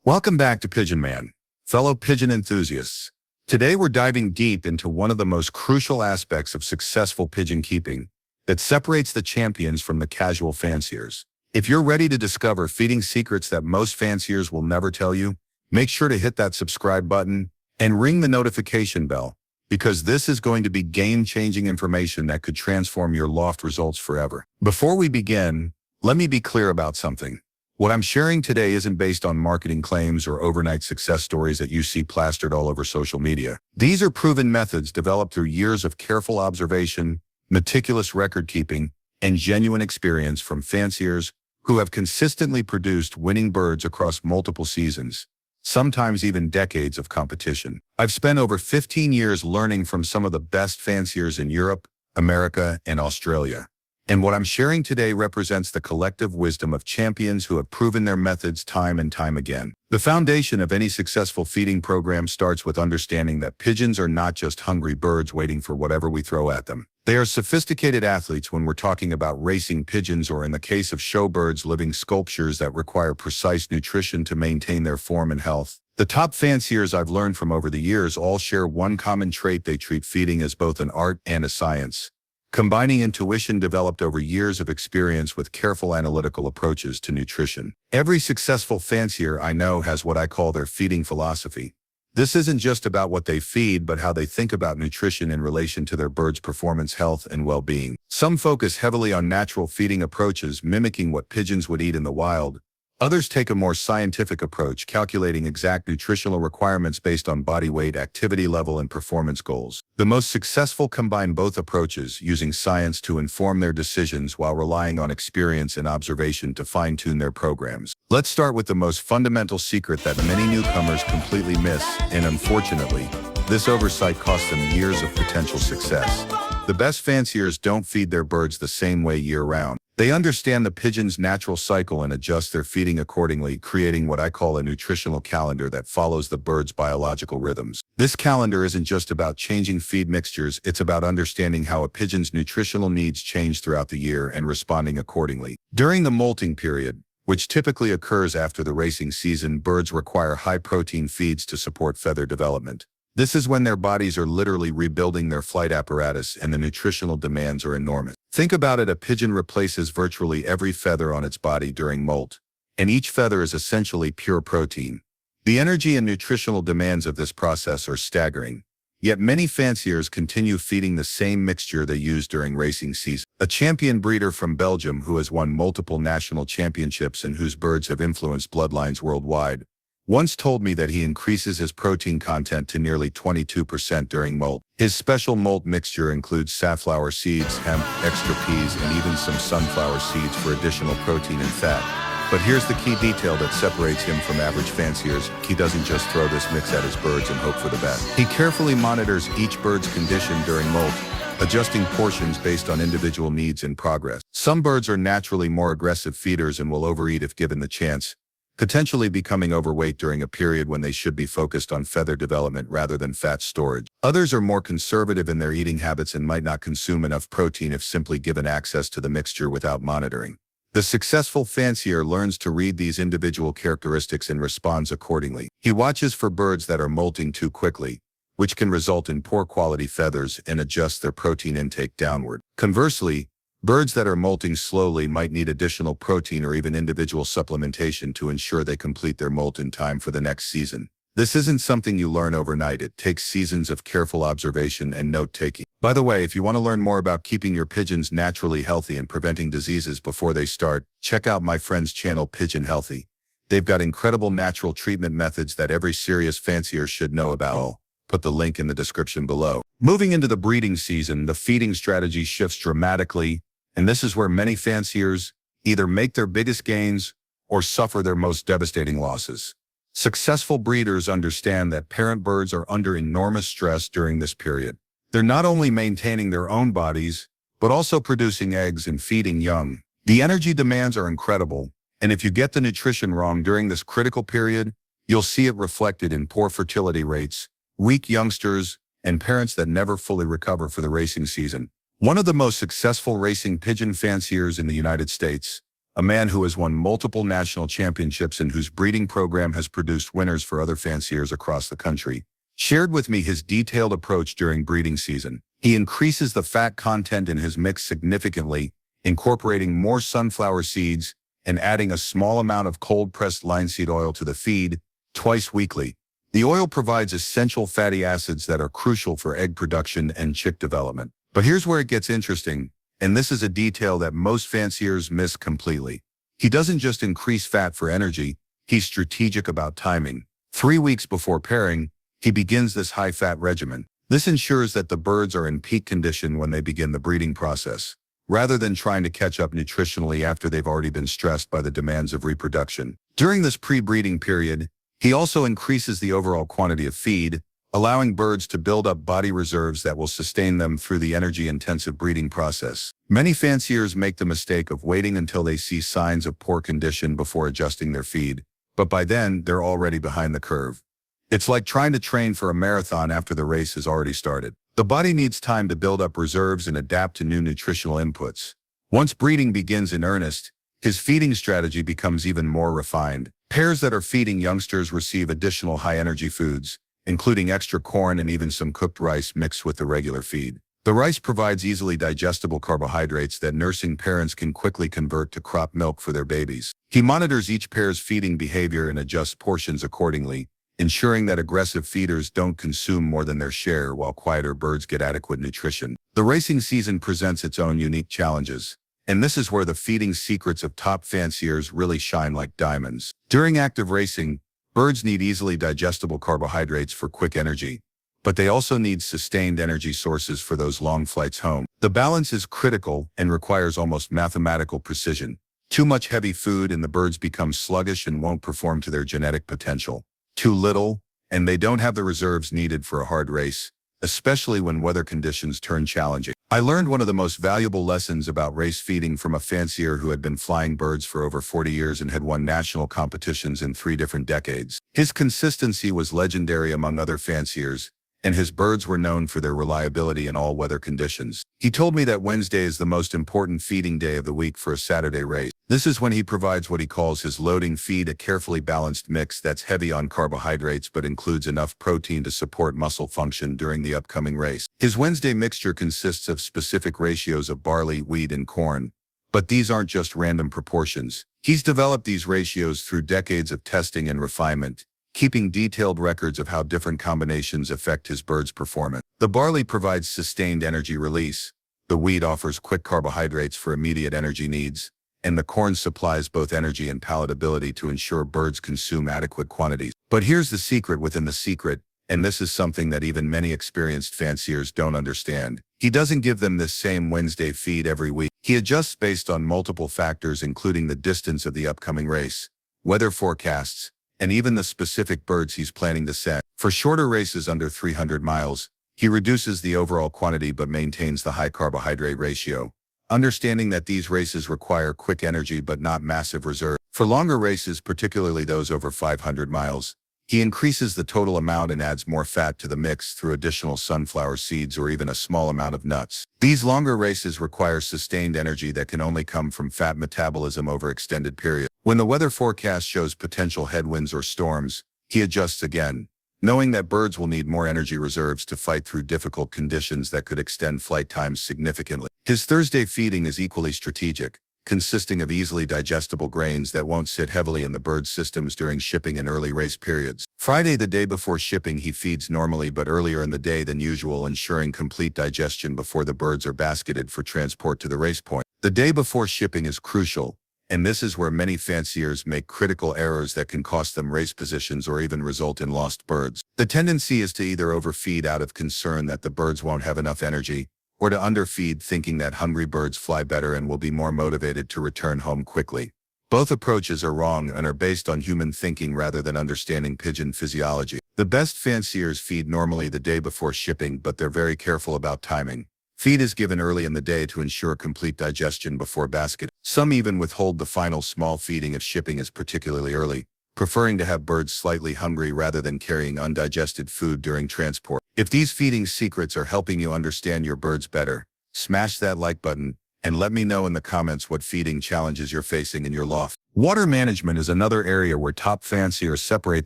Welcome back to Pigeon Man, fellow pigeon enthusiasts. Today we're diving deep into one of the most crucial aspects of successful pigeon keeping that separates the champions from the casual fanciers. If you're ready to discover feeding secrets that most fanciers will never tell you, make sure to hit that subscribe button and ring the notification bell, because this is going to be game-changing information that could transform your Loft results forever. Before we begin, let me be clear about something. What I'm sharing today isn't based on marketing claims or overnight success stories that you see plastered all over social media. These are proven methods developed through years of careful observation, meticulous record-keeping, and genuine experience from fanciers who have consistently produced winning birds across multiple seasons, sometimes even decades of competition. I've spent over 15 years learning from some of the best fanciers in Europe, America, and Australia. And what I'm sharing today represents the collective wisdom of champions who have proven their methods time and time again. The foundation of any successful feeding program starts with understanding that pigeons are not just hungry birds waiting for whatever we throw at them. They are sophisticated athletes when we're talking about racing pigeons, or in the case of showbirds, living sculptures that require precise nutrition to maintain their form and health. The top fanciers I've learned from over the years all share one common trait: they treat feeding as both an art and a science, combining intuition developed over years of experience with careful analytical approaches to nutrition. Every successful fancier I know has what I call their feeding philosophy. This isn't just about what they feed, but how they think about nutrition in relation to their bird's performance, health, and well-being. Some focus heavily on natural feeding approaches, mimicking what pigeons would eat in the wild. Others take a more scientific approach, calculating exact nutritional requirements based on body weight, activity level, and performance goals. The most successful combine both approaches, using science to inform their decisions while relying on experience and observation to fine-tune their programs. Let's start with the most fundamental secret that many newcomers completely miss, and unfortunately, this oversight costs them years of potential success. The best fanciers don't feed their birds the same way year-round. They understand the pigeon's natural cycle and adjust their feeding accordingly, creating what I call a nutritional calendar that follows the bird's biological rhythms. This calendar isn't just about changing feed mixtures, it's about understanding how a pigeon's nutritional needs change throughout the year and responding accordingly. During the molting period, which typically occurs after the racing season, birds require high-protein feeds to support feather development. This is when their bodies are literally rebuilding their flight apparatus, and the nutritional demands are enormous. Think about it: a pigeon replaces virtually every feather on its body during molt, and each feather is essentially pure protein. The energy and nutritional demands of this process are staggering, yet many fanciers continue feeding the same mixture they used during racing season. A champion breeder from Belgium who has won multiple national championships and whose birds have influenced bloodlines worldwide once told me that he increases his protein content to nearly 22% during molt. His special molt mixture includes safflower seeds, hemp, extra peas, and even some sunflower seeds for additional protein and fat. But here's the key detail that separates him from average fanciers: he doesn't just throw this mix at his birds and hope for the best. He carefully monitors each bird's condition during molt, adjusting portions based on individual needs and progress. Some birds are naturally more aggressive feeders and will overeat if given the chance, potentially becoming overweight during a period when they should be focused on feather development rather than fat storage. Others are more conservative in their eating habits and might not consume enough protein if simply given access to the mixture without monitoring. The successful fancier learns to read these individual characteristics and responds accordingly. He watches for birds that are molting too quickly, which can result in poor quality feathers, and adjusts their protein intake downward. Conversely, birds that are molting slowly might need additional protein or even individual supplementation to ensure they complete their molt in time for the next season. This isn't something you learn overnight. It takes seasons of careful observation and note-taking. By the way, if you want to learn more about keeping your pigeons naturally healthy and preventing diseases before they start, check out my friend's channel, Pigeon Healthy. They've got incredible natural treatment methods that every serious fancier should know about. I'll put the link in the description below. Moving into the breeding season, the feeding strategy shifts dramatically, and this is where many fanciers either make their biggest gains or suffer their most devastating losses. Successful breeders understand that parent birds are under enormous stress during this period. They're not only maintaining their own bodies, but also producing eggs and feeding young. The energy demands are incredible, and if you get the nutrition wrong during this critical period, you'll see it reflected in poor fertility rates, weak youngsters, and parents that never fully recover for the racing season. One of the most successful racing pigeon fanciers in the United States, a man who has won multiple national championships and whose breeding program has produced winners for other fanciers across the country, shared with me his detailed approach during breeding season. He increases the fat content in his mix significantly, incorporating more sunflower seeds and adding a small amount of cold-pressed linseed oil to the feed twice weekly. The oil provides essential fatty acids that are crucial for egg production and chick development. But here's where it gets interesting, and this is a detail that most fanciers miss completely. He doesn't just increase fat for energy, he's strategic about timing. 3 weeks before pairing, he begins this high-fat regimen. This ensures that the birds are in peak condition when they begin the breeding process, rather than trying to catch up nutritionally after they've already been stressed by the demands of reproduction. During this pre-breeding period, he also increases the overall quantity of feed, allowing birds to build up body reserves that will sustain them through the energy-intensive breeding process. Many fanciers make the mistake of waiting until they see signs of poor condition before adjusting their feed, but by then, they're already behind the curve. It's like trying to train for a marathon after the race has already started. The body needs time to build up reserves and adapt to new nutritional inputs. Once breeding begins in earnest, his feeding strategy becomes even more refined. Pairs that are feeding youngsters receive additional high-energy foods, including extra corn and even some cooked rice mixed with the regular feed. The rice provides easily digestible carbohydrates that nursing parents can quickly convert to crop milk for their babies. He monitors each pair's feeding behavior and adjusts portions accordingly, ensuring that aggressive feeders don't consume more than their share while quieter birds get adequate nutrition. The racing season presents its own unique challenges, and this is where the feeding secrets of top fanciers really shine like diamonds. During active racing, birds need easily digestible carbohydrates for quick energy, but they also need sustained energy sources for those long flights home. The balance is critical and requires almost mathematical precision. Too much heavy food and the birds become sluggish and won't perform to their genetic potential. Too little, and they don't have the reserves needed for a hard race, especially when weather conditions turn challenging. I learned one of the most valuable lessons about race feeding from a fancier who had been flying birds for over 40 years and had won national competitions in 3 different decades. His consistency was legendary among other fanciers, and his birds were known for their reliability in all weather conditions. He told me that Wednesday is the most important feeding day of the week for a Saturday race. This is when he provides what he calls his loading feed, a carefully balanced mix that's heavy on carbohydrates but includes enough protein to support muscle function during the upcoming race. His Wednesday mixture consists of specific ratios of barley, wheat, and corn, but these aren't just random proportions. He's developed these ratios through decades of testing and refinement, keeping detailed records of how different combinations affect his bird's performance. The barley provides sustained energy release, the wheat offers quick carbohydrates for immediate energy needs, and the corn supplies both energy and palatability to ensure birds consume adequate quantities. But here's the secret within the secret, and this is something that even many experienced fanciers don't understand. He doesn't give them this same Wednesday feed every week. He adjusts based on multiple factors, including the distance of the upcoming race, weather forecasts, and even the specific birds he's planning to send. For shorter races under 300 miles, he reduces the overall quantity but maintains the high carbohydrate ratio, understanding that these races require quick energy but not massive reserve. For longer races, particularly those over 500 miles, he increases the total amount and adds more fat to the mix through additional sunflower seeds or even a small amount of nuts. These longer races require sustained energy that can only come from fat metabolism over extended periods. When the weather forecast shows potential headwinds or storms, he adjusts again, knowing that birds will need more energy reserves to fight through difficult conditions that could extend flight times significantly. His Thursday feeding is equally strategic, consisting of easily digestible grains that won't sit heavily in the bird's systems during shipping and early race periods. Friday, the day before shipping, he feeds normally but earlier in the day than usual, ensuring complete digestion before the birds are basketed for transport to the race point. The day before shipping is crucial, and this is where many fanciers make critical errors that can cost them race positions or even result in lost birds. The tendency is to either overfeed out of concern that the birds won't have enough energy, or to underfeed thinking that hungry birds fly better and will be more motivated to return home quickly. Both approaches are wrong and are based on human thinking rather than understanding pigeon physiology. The best fanciers feed normally the day before shipping, but they're very careful about timing. Feed is given early in the day to ensure complete digestion before basket. Some even withhold the final small feeding if shipping is particularly early, preferring to have birds slightly hungry rather than carrying undigested food during transport. If these feeding secrets are helping you understand your birds better, smash that like button And let me know in the comments what feeding challenges you're facing in your loft. Water management is another area where top fanciers separate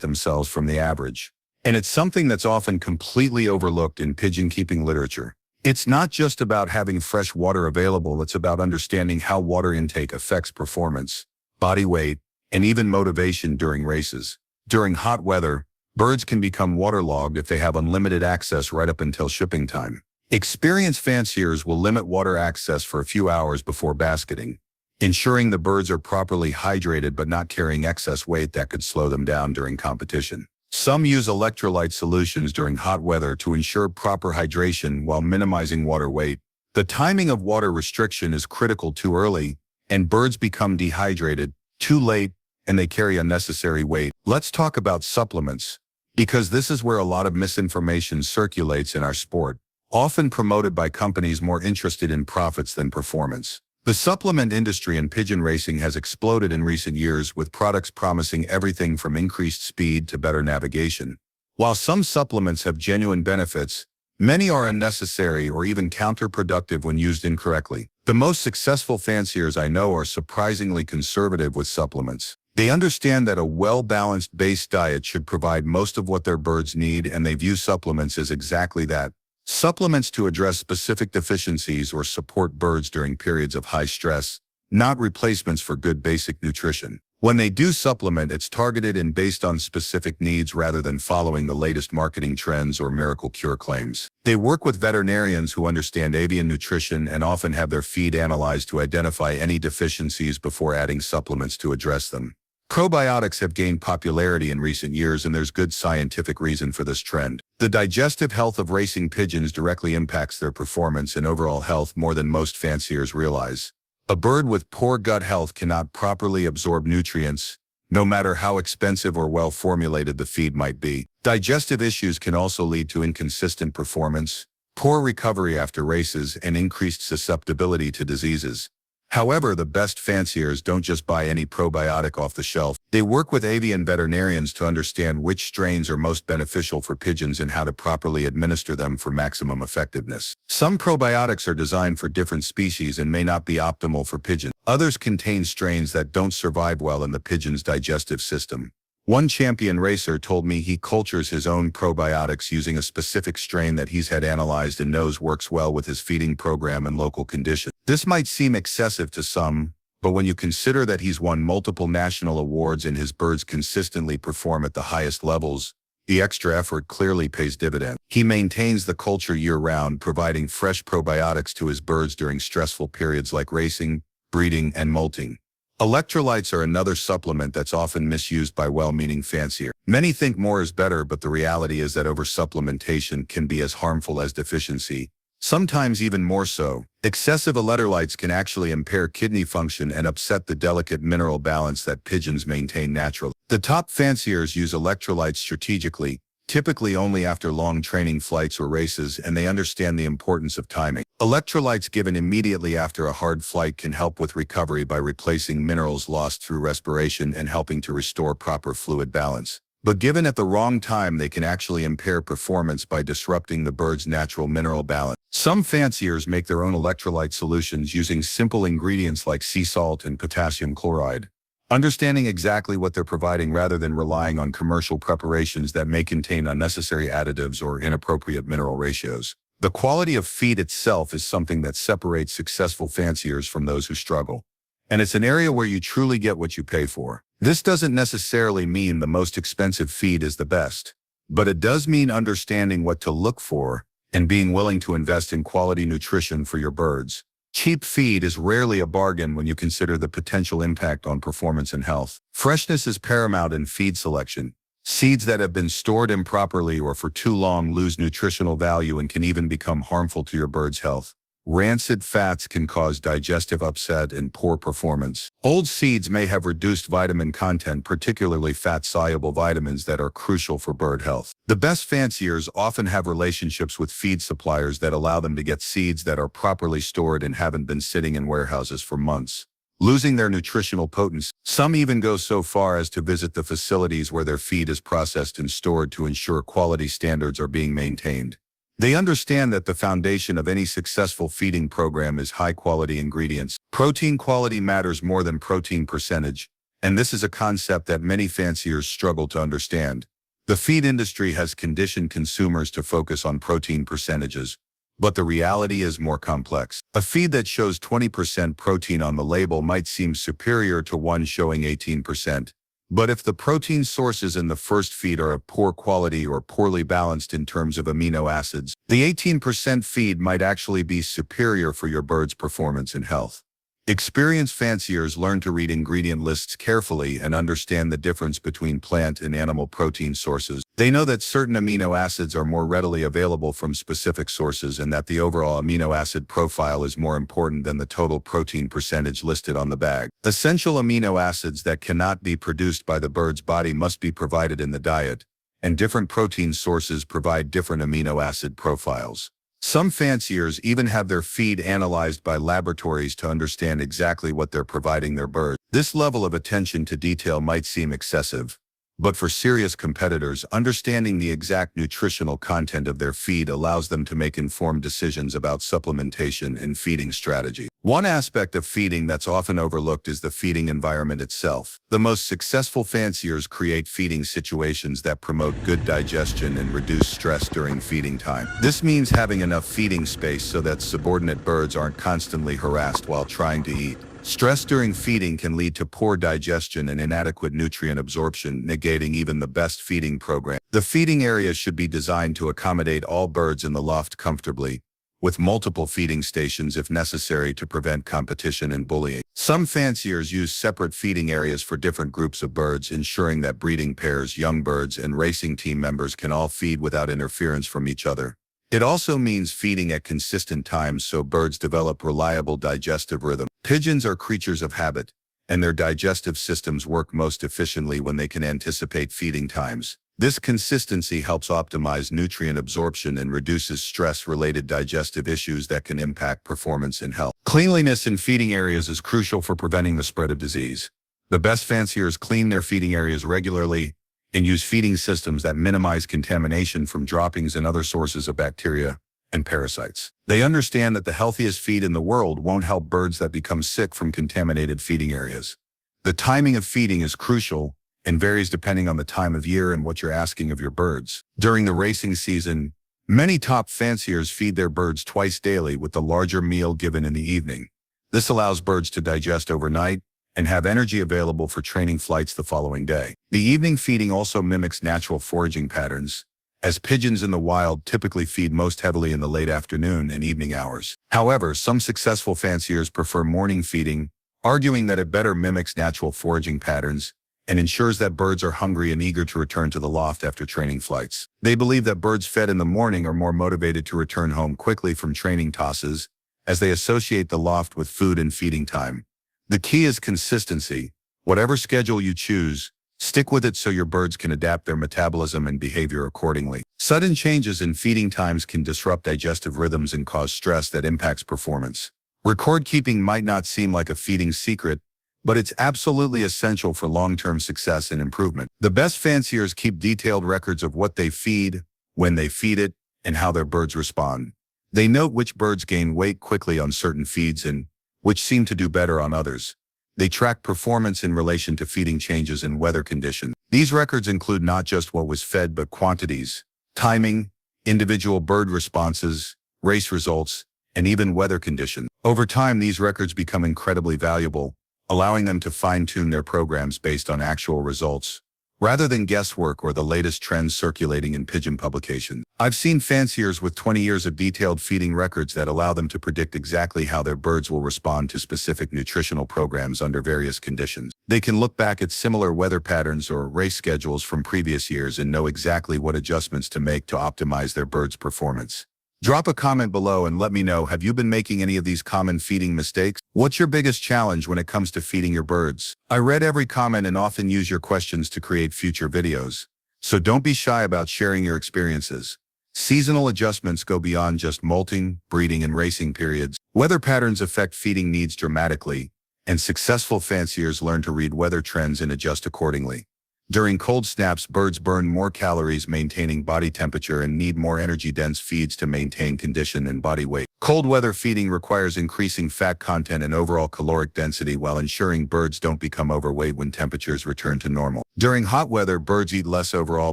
themselves from the average. And it's something that's often completely overlooked in pigeon keeping literature. It's not just about having fresh water available, it's about understanding how water intake affects performance, body weight, and even motivation during races. During hot weather, birds can become waterlogged if they have unlimited access right up until shipping time. Experienced fanciers will limit water access for a few hours before basketing, ensuring the birds are properly hydrated but not carrying excess weight that could slow them down during competition. Some use electrolyte solutions during hot weather to ensure proper hydration while minimizing water weight. The timing of water restriction is critical. Too early, and birds become dehydrated; too late, and they carry unnecessary weight. Let's talk about supplements, because this is where a lot of misinformation circulates in our sport, often promoted by companies more interested in profits than performance. The supplement industry in pigeon racing has exploded in recent years, with products promising everything from increased speed to better navigation. While some supplements have genuine benefits, many are unnecessary or even counterproductive when used incorrectly. The most successful fanciers I know are surprisingly conservative with supplements. They understand that a well-balanced base diet should provide most of what their birds need, and they view supplements as exactly that: supplements to address specific deficiencies or support birds during periods of high stress, not replacements for good basic nutrition. When they do supplement, it's targeted and based on specific needs rather than following the latest marketing trends or miracle cure claims. They work with veterinarians who understand avian nutrition and often have their feed analyzed to identify any deficiencies before adding supplements to address them. Probiotics have gained popularity in recent years, and there's good scientific reason for this trend. The digestive health of racing pigeons directly impacts their performance and overall health more than most fanciers realize. A bird with poor gut health cannot properly absorb nutrients, no matter how expensive or well-formulated the feed might be. Digestive issues can also lead to inconsistent performance, poor recovery after races, and increased susceptibility to diseases. However, the best fanciers don't just buy any probiotic off the shelf. They work with avian veterinarians to understand which strains are most beneficial for pigeons and how to properly administer them for maximum effectiveness. Some probiotics are designed for different species and may not be optimal for pigeons. Others contain strains that don't survive well in the pigeon's digestive system. One champion racer told me he cultures his own probiotics using a specific strain that he's had analyzed and knows works well with his feeding program and local conditions. This might seem excessive to some, but when you consider that he's won multiple national awards and his birds consistently perform at the highest levels, the extra effort clearly pays dividends. He maintains the culture year-round, providing fresh probiotics to his birds during stressful periods like racing, breeding, and molting. Electrolytes are another supplement that's often misused by well-meaning fanciers. Many think more is better, but the reality is that oversupplementation can be as harmful as deficiency, sometimes even more so. Excessive electrolytes can actually impair kidney function and upset the delicate mineral balance that pigeons maintain naturally. The top fanciers use electrolytes strategically, typically only after long training flights or races, and they understand the importance of timing. Electrolytes given immediately after a hard flight can help with recovery by replacing minerals lost through respiration and helping to restore proper fluid balance. But given at the wrong time, they can actually impair performance by disrupting the bird's natural mineral balance. Some fanciers make their own electrolyte solutions using simple ingredients like sea salt and potassium chloride. Understanding exactly what they're providing rather than relying on commercial preparations that may contain unnecessary additives or inappropriate mineral ratios. The quality of feed itself is something that separates successful fanciers from those who struggle. And it's an area where you truly get what you pay for. This doesn't necessarily mean the most expensive feed is the best, but it does mean understanding what to look for and being willing to invest in quality nutrition for your birds. Cheap feed is rarely a bargain when you consider the potential impact on performance and health. Freshness is paramount in feed selection. Seeds that have been stored improperly or for too long lose nutritional value and can even become harmful to your bird's health. Rancid fats can cause digestive upset and poor performance. Old seeds may have reduced vitamin content, particularly fat-soluble vitamins that are crucial for bird health. The best fanciers often have relationships with feed suppliers that allow them to get seeds that are properly stored and haven't been sitting in warehouses for months, losing their nutritional potency. Some even go so far as to visit the facilities where their feed is processed and stored to ensure quality standards are being maintained. They understand that the foundation of any successful feeding program is high-quality ingredients. Protein quality matters more than protein percentage, and this is a concept that many fanciers struggle to understand. The feed industry has conditioned consumers to focus on protein percentages, but the reality is more complex. A feed that shows 20% protein on the label might seem superior to one showing 18%. But if the protein sources in the first feed are of poor quality or poorly balanced in terms of amino acids, the 18% feed might actually be superior for your bird's performance and health. Experienced fanciers learn to read ingredient lists carefully and understand the difference between plant and animal protein sources. They know that certain amino acids are more readily available from specific sources and that the overall amino acid profile is more important than the total protein percentage listed on the bag. Essential amino acids that cannot be produced by the bird's body must be provided in the diet, and different protein sources provide different amino acid profiles. Some fanciers even have their feed analyzed by laboratories to understand exactly what they're providing their birds. This level of attention to detail might seem excessive, but for serious competitors, understanding the exact nutritional content of their feed allows them to make informed decisions about supplementation and feeding strategy. One aspect of feeding that's often overlooked is the feeding environment itself. The most successful fanciers create feeding situations that promote good digestion and reduce stress during feeding time. This means having enough feeding space so that subordinate birds aren't constantly harassed while trying to eat. Stress during feeding can lead to poor digestion and inadequate nutrient absorption, negating even the best feeding program. The feeding area should be designed to accommodate all birds in the loft comfortably, with multiple feeding stations if necessary to prevent competition and bullying. Some fanciers use separate feeding areas for different groups of birds, ensuring that breeding pairs, young birds, and racing team members can all feed without interference from each other. It also means feeding at consistent times so birds develop reliable digestive rhythm. Pigeons are creatures of habit, and their digestive systems work most efficiently when they can anticipate feeding times. This consistency helps optimize nutrient absorption and reduces stress-related digestive issues that can impact performance and health. Cleanliness in feeding areas is crucial for preventing the spread of disease. The best fanciers clean their feeding areas regularly and use feeding systems that minimize contamination from droppings and other sources of bacteria and parasites. They understand that the healthiest feed in the world won't help birds that become sick from contaminated feeding areas. The timing of feeding is crucial and varies depending on the time of year and what you're asking of your birds. During the racing season, many top fanciers feed their birds twice daily with the larger meal given in the evening. This allows birds to digest overnight and have energy available for training flights the following day. The evening feeding also mimics natural foraging patterns, as pigeons in the wild typically feed most heavily in the late afternoon and evening hours. However, some successful fanciers prefer morning feeding, arguing that it better mimics natural foraging patterns and ensures that birds are hungry and eager to return to the loft after training flights. They believe that birds fed in the morning are more motivated to return home quickly from training tosses, as they associate the loft with food and feeding time. The key is consistency. Whatever schedule you choose, stick with it so your birds can adapt their metabolism and behavior accordingly. Sudden changes in feeding times can disrupt digestive rhythms and cause stress that impacts performance. Record keeping might not seem like a feeding secret, but it's absolutely essential for long-term success and improvement. The best fanciers keep detailed records of what they feed, when they feed it, and how their birds respond. They note which birds gain weight quickly on certain feeds and which seem to do better on others. They track performance in relation to feeding changes and weather conditions. These records include not just what was fed, but quantities, timing, individual bird responses, race results, and even weather conditions. Over time, these records become incredibly valuable, allowing them to fine-tune their programs based on actual results, rather than guesswork or the latest trends circulating in pigeon publications. I've seen fanciers with 20 years of detailed feeding records that allow them to predict exactly how their birds will respond to specific nutritional programs under various conditions. They can look back at similar weather patterns or race schedules from previous years and know exactly what adjustments to make to optimize their birds' performance. Drop a comment below and let me know, have you been making any of these common feeding mistakes? What's your biggest challenge when it comes to feeding your birds? I read every comment and often use your questions to create future videos. So don't be shy about sharing your experiences. Seasonal adjustments go beyond just molting, breeding, and racing periods. Weather patterns affect feeding needs dramatically, and successful fanciers learn to read weather trends and adjust accordingly. During cold snaps, birds burn more calories maintaining body temperature and need more energy-dense feeds to maintain condition and body weight. Cold weather feeding requires increasing fat content and overall caloric density while ensuring birds don't become overweight when temperatures return to normal. During hot weather, birds eat less overall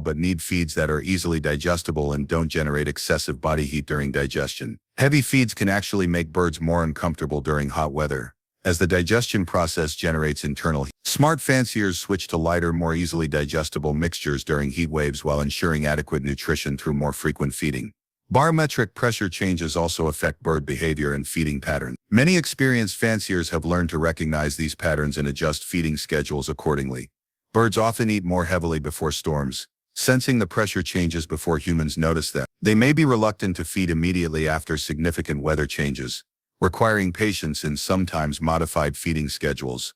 but need feeds that are easily digestible and don't generate excessive body heat during digestion. Heavy feeds can actually make birds more uncomfortable during hot weather, as the digestion process generates internal heat. Smart fanciers switch to lighter, more easily digestible mixtures during heat waves while ensuring adequate nutrition through more frequent feeding. Barometric pressure changes also affect bird behavior and feeding patterns. Many experienced fanciers have learned to recognize these patterns and adjust feeding schedules accordingly. Birds often eat more heavily before storms, sensing the pressure changes before humans notice them. They may be reluctant to feed immediately after significant weather changes, requiring patience and sometimes modified feeding schedules.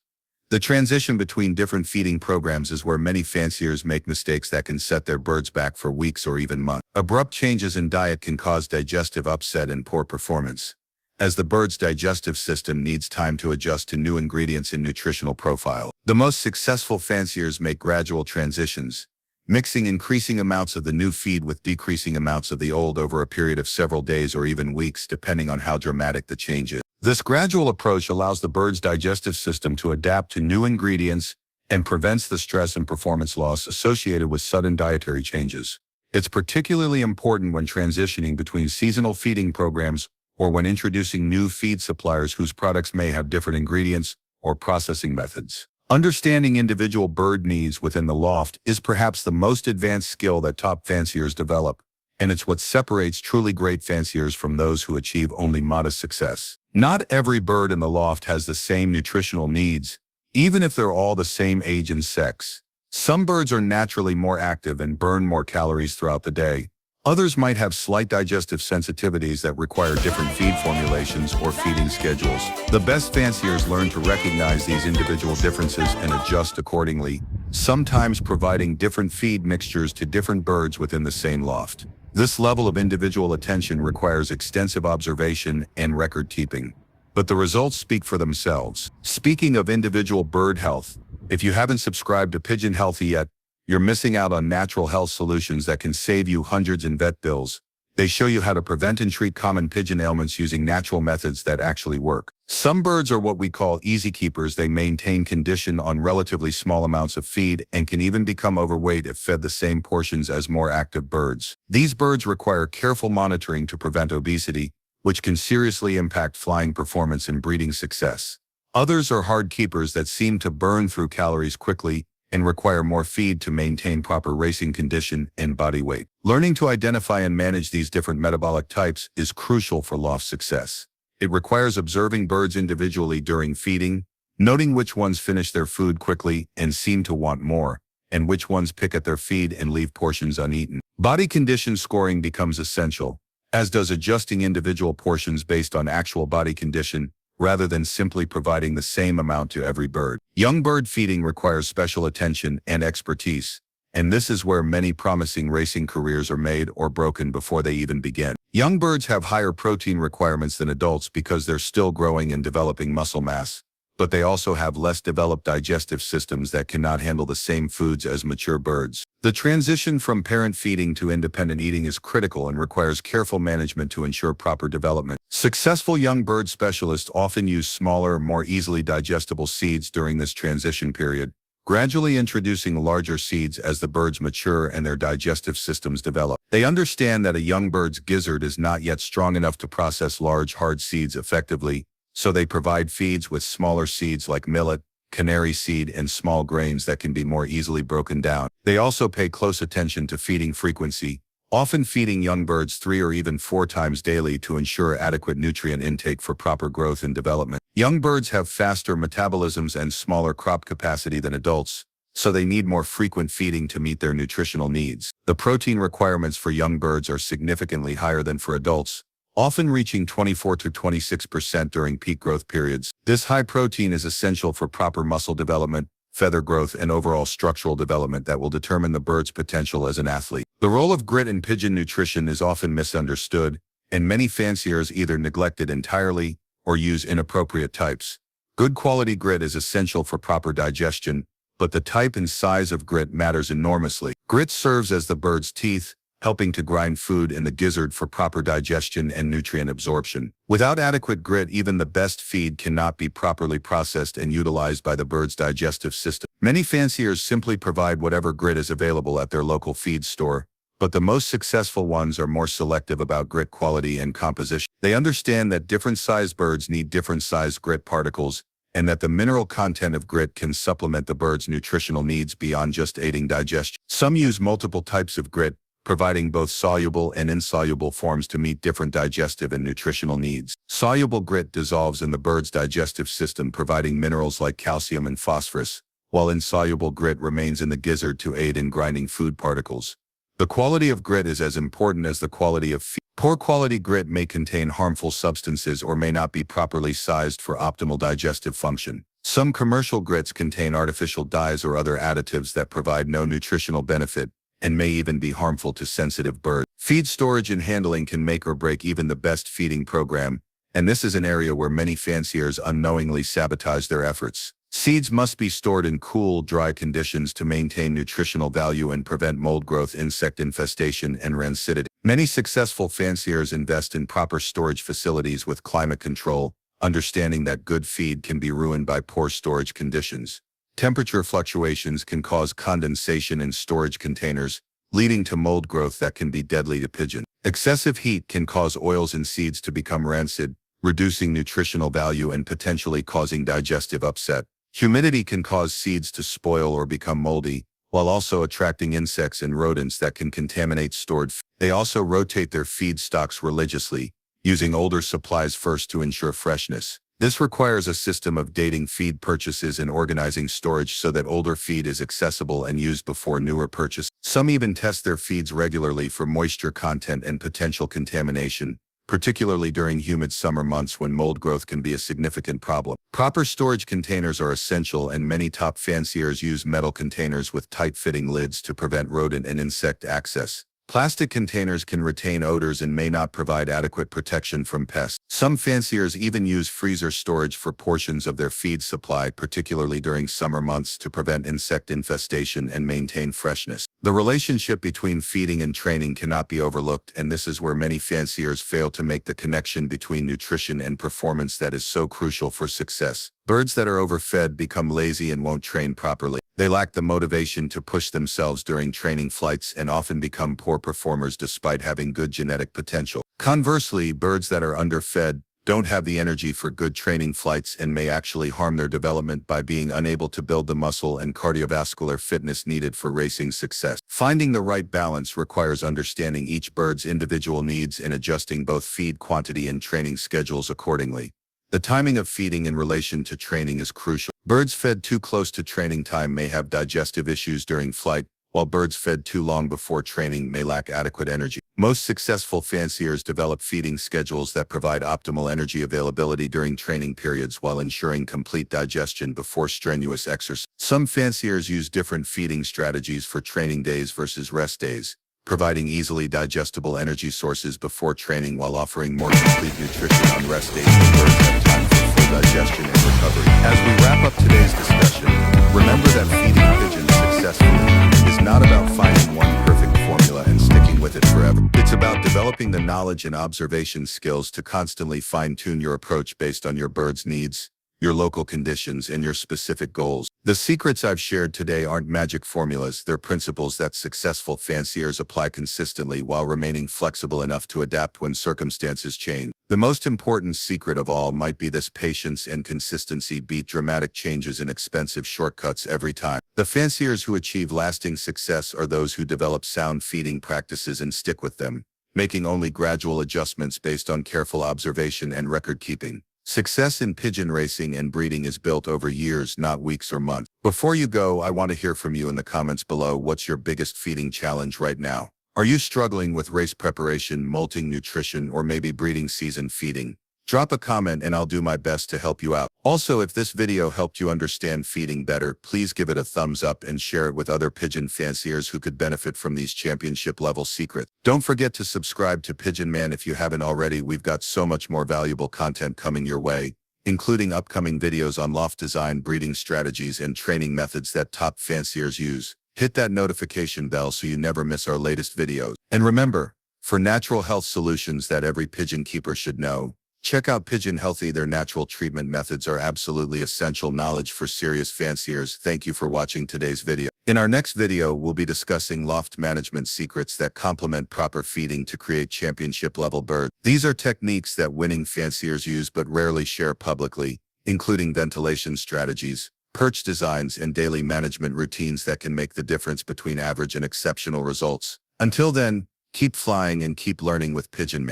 The transition between different feeding programs is where many fanciers make mistakes that can set their birds back for weeks or even months. Abrupt changes in diet can cause digestive upset and poor performance, as the bird's digestive system needs time to adjust to new ingredients and nutritional profile. The most successful fanciers make gradual transitions, mixing increasing amounts of the new feed with decreasing amounts of the old over a period of several days or even weeks, depending on how dramatic the change is. This gradual approach allows the bird's digestive system to adapt to new ingredients and prevents the stress and performance loss associated with sudden dietary changes. It's particularly important when transitioning between seasonal feeding programs or when introducing new feed suppliers whose products may have different ingredients or processing methods. Understanding individual bird needs within the loft is perhaps the most advanced skill that top fanciers develop, and it's what separates truly great fanciers from those who achieve only modest success. Not every bird in the loft has the same nutritional needs, even if they're all the same age and sex. Some birds are naturally more active and burn more calories throughout the day. Others might have slight digestive sensitivities that require different feed formulations or feeding schedules. The best fanciers learn to recognize these individual differences and adjust accordingly, sometimes providing different feed mixtures to different birds within the same loft. This level of individual attention requires extensive observation and record keeping, but the results speak for themselves. Speaking of individual bird health, if you haven't subscribed to Pigeon Healthy yet, you're missing out on natural health solutions that can save you hundreds in vet bills. They show you how to prevent and treat common pigeon ailments using natural methods that actually work. Some birds are what we call easy keepers. They maintain condition on relatively small amounts of feed and can even become overweight if fed the same portions as more active birds. These birds require careful monitoring to prevent obesity, which can seriously impact flying performance and breeding success. Others are hard keepers that seem to burn through calories quickly and require more feed to maintain proper racing condition and body weight. Learning to identify and manage these different metabolic types is crucial for loft success. It requires observing birds individually during feeding, noting which ones finish their food quickly and seem to want more, and which ones pick at their feed and leave portions uneaten. Body condition scoring becomes essential, as does adjusting individual portions based on actual body condition, rather than simply providing the same amount to every bird. Young bird feeding requires special attention and expertise, and this is where many promising racing careers are made or broken before they even begin. Young birds have higher protein requirements than adults because they're still growing and developing muscle mass, but they also have less developed digestive systems that cannot handle the same foods as mature birds. The transition from parent feeding to independent eating is critical and requires careful management to ensure proper development. Successful young bird specialists often use smaller, more easily digestible seeds during this transition period, gradually introducing larger seeds as the birds mature and their digestive systems develop. They understand that a young bird's gizzard is not yet strong enough to process large, hard seeds effectively, so they provide feeds with smaller seeds like millet, canary seed, and small grains that can be more easily broken down. They also pay close attention to feeding frequency, often feeding young birds 3 or even 4 times daily to ensure adequate nutrient intake for proper growth and development. Young birds have faster metabolisms and smaller crop capacity than adults, so they need more frequent feeding to meet their nutritional needs. The protein requirements for young birds are significantly higher than for adults, often reaching 24 to 26% during peak growth periods. This high protein is essential for proper muscle development, feather growth, and overall structural development that will determine the bird's potential as an athlete. The role of grit in pigeon nutrition is often misunderstood, and many fanciers either neglect it entirely or use inappropriate types. Good quality grit is essential for proper digestion, but the type and size of grit matters enormously. Grit serves as the bird's teeth, helping to grind food in the gizzard for proper digestion and nutrient absorption. Without adequate grit, even the best feed cannot be properly processed and utilized by the bird's digestive system. Many fanciers simply provide whatever grit is available at their local feed store, but the most successful ones are more selective about grit quality and composition. They understand that different sized birds need different sized grit particles, and that the mineral content of grit can supplement the bird's nutritional needs beyond just aiding digestion. Some use multiple types of grit, providing both soluble and insoluble forms to meet different digestive and nutritional needs. Soluble grit dissolves in the bird's digestive system, providing minerals like calcium and phosphorus, while insoluble grit remains in the gizzard to aid in grinding food particles. The quality of grit is as important as the quality of feed. Poor quality grit may contain harmful substances or may not be properly sized for optimal digestive function. Some commercial grits contain artificial dyes or other additives that provide no nutritional benefit and may even be harmful to sensitive birds. Feed storage and handling can make or break even the best feeding program, and this is an area where many fanciers unknowingly sabotage their efforts. Seeds must be stored in cool, dry conditions to maintain nutritional value and prevent mold growth, insect infestation, and rancidity. Many successful fanciers invest in proper storage facilities with climate control, understanding that good feed can be ruined by poor storage conditions. Temperature fluctuations can cause condensation in storage containers, leading to mold growth that can be deadly to pigeons. Excessive heat can cause oils in seeds to become rancid, reducing nutritional value and potentially causing digestive upset. Humidity can cause seeds to spoil or become moldy, while also attracting insects and rodents that can contaminate stored food. They also rotate their feed stocks religiously, using older supplies first to ensure freshness. This requires a system of dating feed purchases and organizing storage so that older feed is accessible and used before newer purchases. Some even test their feeds regularly for moisture content and potential contamination, particularly during humid summer months when mold growth can be a significant problem. Proper storage containers are essential, and many top fanciers use metal containers with tight-fitting lids to prevent rodent and insect access. Plastic containers can retain odors and may not provide adequate protection from pests. Some fanciers even use freezer storage for portions of their feed supply, particularly during summer months, to prevent insect infestation and maintain freshness. The relationship between feeding and training cannot be overlooked, and this is where many fanciers fail to make the connection between nutrition and performance that is so crucial for success. Birds that are overfed become lazy and won't train properly. They lack the motivation to push themselves during training flights and often become poor performers despite having good genetic potential. Conversely, birds that are underfed don't have the energy for good training flights and may actually harm their development by being unable to build the muscle and cardiovascular fitness needed for racing success. Finding the right balance requires understanding each bird's individual needs and adjusting both feed quantity and training schedules accordingly. The timing of feeding in relation to training is crucial. Birds fed too close to training time may have digestive issues during flight, while birds fed too long before training may lack adequate energy. Most successful fanciers develop feeding schedules that provide optimal energy availability during training periods while ensuring complete digestion before strenuous exercise. Some fanciers use different feeding strategies for training days versus rest days, providing easily digestible energy sources before training while offering more complete nutrition on rest days when birds have time for full digestion and recovery. As we wrap up today's discussion, remember that feeding pigeons successfully is not about finding one perfect formula and sticking with it forever. It's about developing the knowledge and observation skills to constantly fine-tune your approach based on your bird's needs, your local conditions, and your specific goals. The secrets I've shared today aren't magic formulas. They're principles that successful fanciers apply consistently while remaining flexible enough to adapt when circumstances change. The most important secret of all might be this: patience and consistency beat dramatic changes and expensive shortcuts every time. The fanciers who achieve lasting success are those who develop sound feeding practices and stick with them, making only gradual adjustments based on careful observation and record keeping. Success in pigeon racing and breeding is built over years, not weeks or months. Before you go, I want to hear from you in the comments below. What's your biggest feeding challenge right now? Are you struggling with race preparation, molting, nutrition, or maybe breeding season feeding? Drop a comment and I'll do my best to help you out. Also, if this video helped you understand feeding better, please give it a thumbs up and share it with other pigeon fanciers who could benefit from these championship level secrets. Don't forget to subscribe to Pigeon Man if you haven't already. We've got so much more valuable content coming your way. including upcoming videos on loft design, breeding strategies, and training methods that top fanciers use. Hit that notification bell so you never miss our latest videos. And remember, for natural health solutions that every pigeon keeper should know, check out Pigeon Healthy. Their natural treatment methods are absolutely essential knowledge for serious fanciers. Thank you for watching today's video. In our next video, we'll be discussing loft management secrets that complement proper feeding to create championship-level birds. These are techniques that winning fanciers use but rarely share publicly, including ventilation strategies, perch designs, and daily management routines that can make the difference between average and exceptional results. Until then, keep flying and keep learning with Pigeon Man.